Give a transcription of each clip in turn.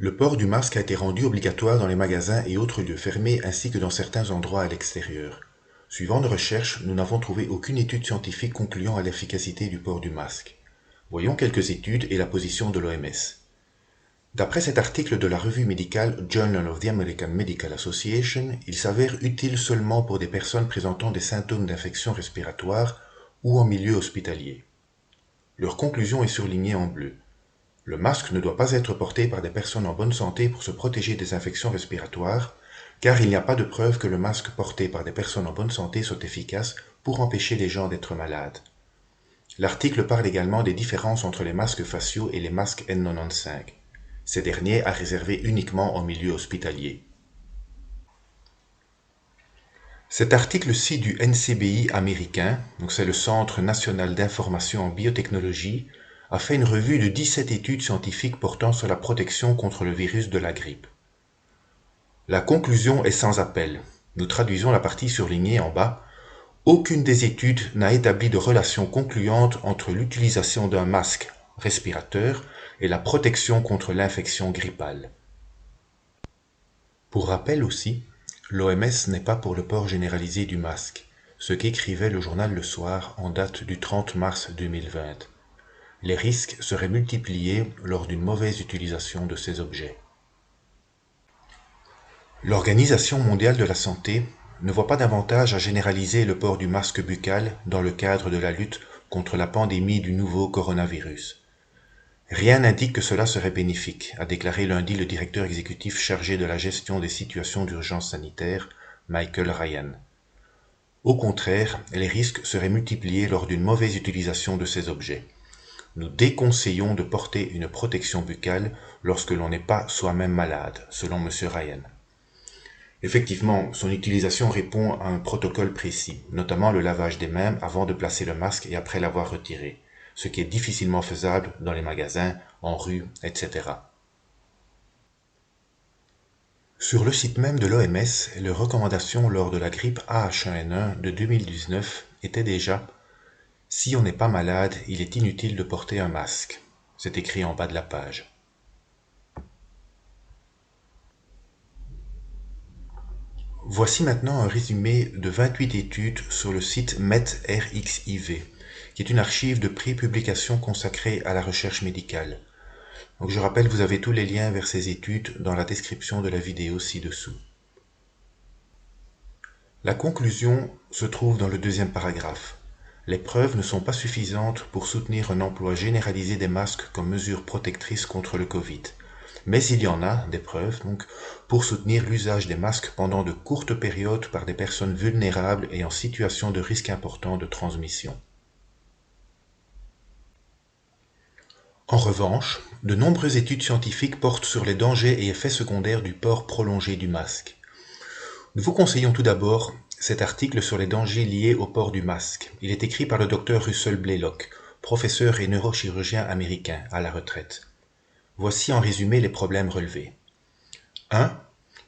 Le port du masque a été rendu obligatoire dans les magasins et autres lieux fermés ainsi que dans certains endroits à l'extérieur. Suivant nos recherches, nous n'avons trouvé aucune étude scientifique concluant à l'efficacité du port du masque. Voyons quelques études et la position de l'OMS. D'après cet article de la revue médicale Journal of the American Medical Association, il s'avère utile seulement pour des personnes présentant des symptômes d'infection respiratoire ou en milieu hospitalier. Leur conclusion est surlignée en bleu. Le masque ne doit pas être porté par des personnes en bonne santé pour se protéger des infections respiratoires, car il n'y a pas de preuve que le masque porté par des personnes en bonne santé soit efficace pour empêcher les gens d'être malades. L'article parle également des différences entre les masques faciaux et les masques N95. Ces derniers à réserver uniquement en milieu hospitalier. Cet article-ci du NCBI américain, donc c'est le Centre national d'information en biotechnologie, a fait une revue de 17 études scientifiques portant sur la protection contre le virus de la grippe. La conclusion est sans appel. Nous traduisons la partie surlignée en bas. Aucune des études n'a établi de relation concluante entre l'utilisation d'un masque respirateur et la protection contre l'infection grippale. Pour rappel aussi, l'OMS n'est pas pour le port généralisé du masque, ce qu'écrivait le journal Le Soir en date du 30 mars 2020. Les risques seraient multipliés lors d'une mauvaise utilisation de ces objets. L'Organisation mondiale de la santé ne voit pas d'avantage à généraliser le port du masque buccal dans le cadre de la lutte contre la pandémie du nouveau coronavirus. Rien n'indique que cela serait bénéfique, a déclaré lundi le directeur exécutif chargé de la gestion des situations d'urgence sanitaire, Michael Ryan. Au contraire, les risques seraient multipliés lors d'une mauvaise utilisation de ces objets. Nous déconseillons de porter une protection buccale lorsque l'on n'est pas soi-même malade, selon M. Ryan. Effectivement, son utilisation répond à un protocole précis, notamment le lavage des mains avant de placer le masque et après l'avoir retiré, ce qui est difficilement faisable dans les magasins, en rue, etc. Sur le site même de l'OMS, les recommandations lors de la grippe AH1N1 de 2019 étaient déjà « Si on n'est pas malade, il est inutile de porter un masque ». C'est écrit en bas de la page. Voici maintenant un résumé de 28 études sur le site medRxiv, qui est une archive de pré-publication consacrée à la recherche médicale. Donc je rappelle, vous avez tous les liens vers ces études dans la description de la vidéo ci-dessous. La conclusion se trouve dans le deuxième paragraphe. Les preuves ne sont pas suffisantes pour soutenir un emploi généralisé des masques comme mesure protectrice contre le Covid. Mais il y en a, des preuves, donc, pour soutenir l'usage des masques pendant de courtes périodes par des personnes vulnérables et en situation de risque important de transmission. En revanche, de nombreuses études scientifiques portent sur les dangers et effets secondaires du port prolongé du masque. Nous vous conseillons tout d'abord cet article sur les dangers liés au port du masque. Il est écrit par le Dr Russell Blaylock, professeur et neurochirurgien américain à la retraite. Voici en résumé les problèmes relevés. 1.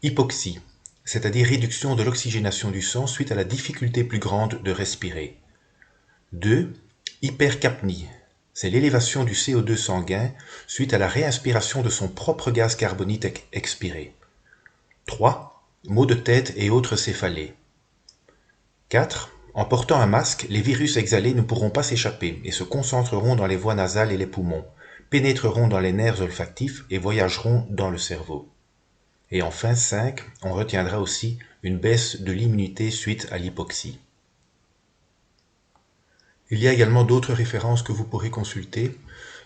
Hypoxie, c'est-à-dire réduction de l'oxygénation du sang suite à la difficulté plus grande de respirer. 2. Hypercapnie, c'est l'élévation du CO2 sanguin suite à la réinspiration de son propre gaz carbonique expiré. 3. Maux de tête et autres céphalées. 4. En portant un masque, les virus exhalés ne pourront pas s'échapper et se concentreront dans les voies nasales et les poumons, pénétreront dans les nerfs olfactifs et voyageront dans le cerveau. Et enfin 5, on retiendra aussi une baisse de l'immunité suite à l'hypoxie. Il y a également d'autres références que vous pourrez consulter,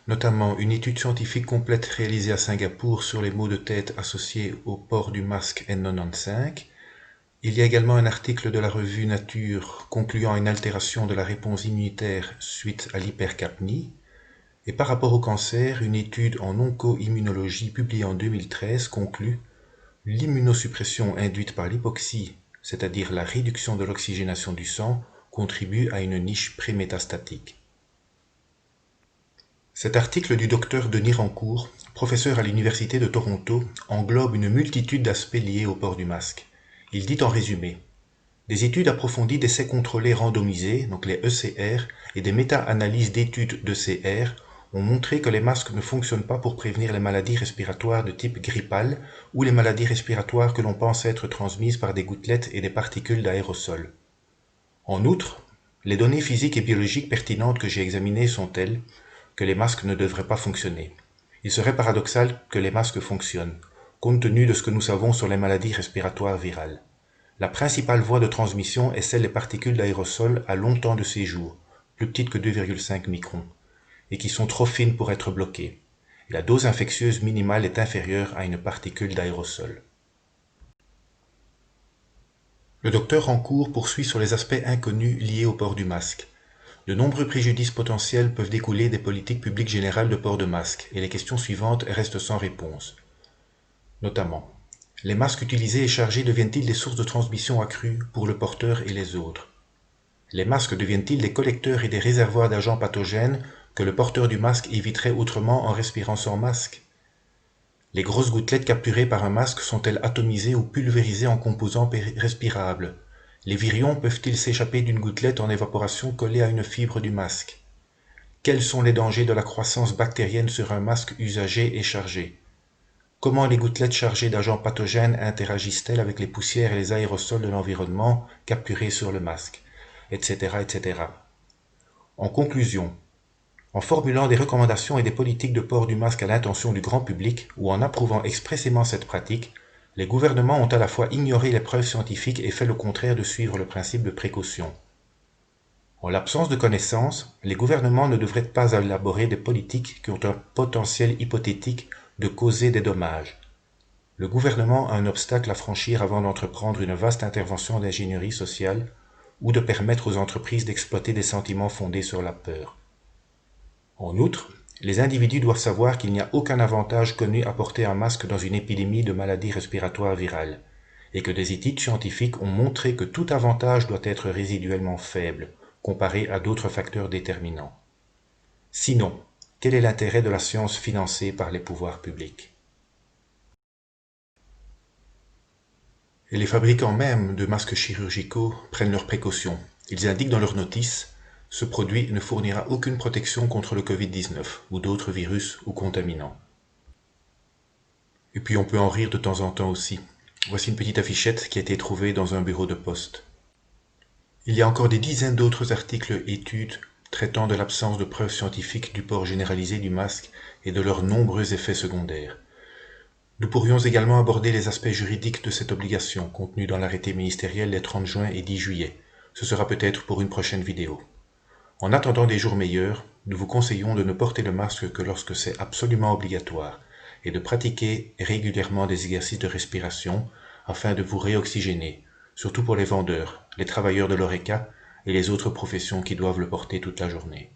notamment une étude scientifique complète réalisée à Singapour sur les maux de tête associés au port du masque N95. Il y a également un article de la revue Nature concluant à une altération de la réponse immunitaire suite à l'hypercapnie. Et par rapport au cancer, une étude en onco-immunologie publiée en 2013 conclut « L'immunosuppression induite par l'hypoxie, c'est-à-dire la réduction de l'oxygénation du sang, contribue à une niche prémétastatique. » Cet article du docteur Denis Rancourt, professeur à l'Université de Toronto, englobe une multitude d'aspects liés au port du masque. Il dit en résumé des études approfondies d'essais contrôlés randomisés, donc les ECR, et des méta-analyses d'études d'ECR ont montré que les masques ne fonctionnent pas pour prévenir les maladies respiratoires de type grippal ou les maladies respiratoires que l'on pense être transmises par des gouttelettes et des particules d'aérosol. En outre, les données physiques et biologiques pertinentes que j'ai examinées sont telles que les masques ne devraient pas fonctionner. Il serait paradoxal que les masques fonctionnent, compte tenu de ce que nous savons sur les maladies respiratoires virales. La principale voie de transmission est celle des particules d'aérosol à long temps de séjour, plus petites que 2,5 microns, et qui sont trop fines pour être bloquées. Et la dose infectieuse minimale est inférieure à une particule d'aérosol. Le docteur Rancourt poursuit sur les aspects inconnus liés au port du masque. De nombreux préjudices potentiels peuvent découler des politiques publiques générales de port de masque, et les questions suivantes restent sans réponse. Notamment, les masques utilisés et chargés deviennent-ils des sources de transmission accrues pour le porteur et les autres? Les masques deviennent-ils des collecteurs et des réservoirs d'agents pathogènes que le porteur du masque éviterait autrement en respirant sans masque? Les grosses gouttelettes capturées par un masque sont-elles atomisées ou pulvérisées en composants respirables? Les virions peuvent-ils s'échapper d'une gouttelette en évaporation collée à une fibre du masque? Quels sont les dangers de la croissance bactérienne sur un masque usagé et chargé? Comment les gouttelettes chargées d'agents pathogènes interagissent-elles avec les poussières et les aérosols de l'environnement capturés sur le masque, etc., etc. En conclusion, en formulant des recommandations et des politiques de port du masque à l'intention du grand public ou en approuvant expressément cette pratique, les gouvernements ont à la fois ignoré les preuves scientifiques et fait le contraire de suivre le principe de précaution. En l'absence de connaissances, les gouvernements ne devraient pas élaborer des politiques qui ont un potentiel hypothétique de causer des dommages. Le gouvernement a un obstacle à franchir avant d'entreprendre une vaste intervention d'ingénierie sociale ou de permettre aux entreprises d'exploiter des sentiments fondés sur la peur. En outre, les individus doivent savoir qu'il n'y a aucun avantage connu à porter un masque dans une épidémie de maladies respiratoires virales, et que des études scientifiques ont montré que tout avantage doit être résiduellement faible, comparé à d'autres facteurs déterminants. Sinon, quel est l'intérêt de la science financée par les pouvoirs publics? Et les fabricants même de masques chirurgicaux prennent leurs précautions. Ils indiquent dans leurs notices: ce produit ne fournira aucune protection contre le Covid-19 ou d'autres virus ou contaminants. Et puis on peut en rire de temps en temps aussi. Voici une petite affichette qui a été trouvée dans un bureau de poste. Il y a encore des dizaines d'autres articles et études traitant de l'absence de preuves scientifiques du port généralisé du masque et de leurs nombreux effets secondaires. Nous pourrions également aborder les aspects juridiques de cette obligation contenue dans l'arrêté ministériel des 30 juin et 10 juillet. Ce sera peut-être pour une prochaine vidéo. En attendant des jours meilleurs, nous vous conseillons de ne porter le masque que lorsque c'est absolument obligatoire et de pratiquer régulièrement des exercices de respiration afin de vous réoxygéner, surtout pour les vendeurs, les travailleurs de l'horeca et les autres professions qui doivent le porter toute la journée.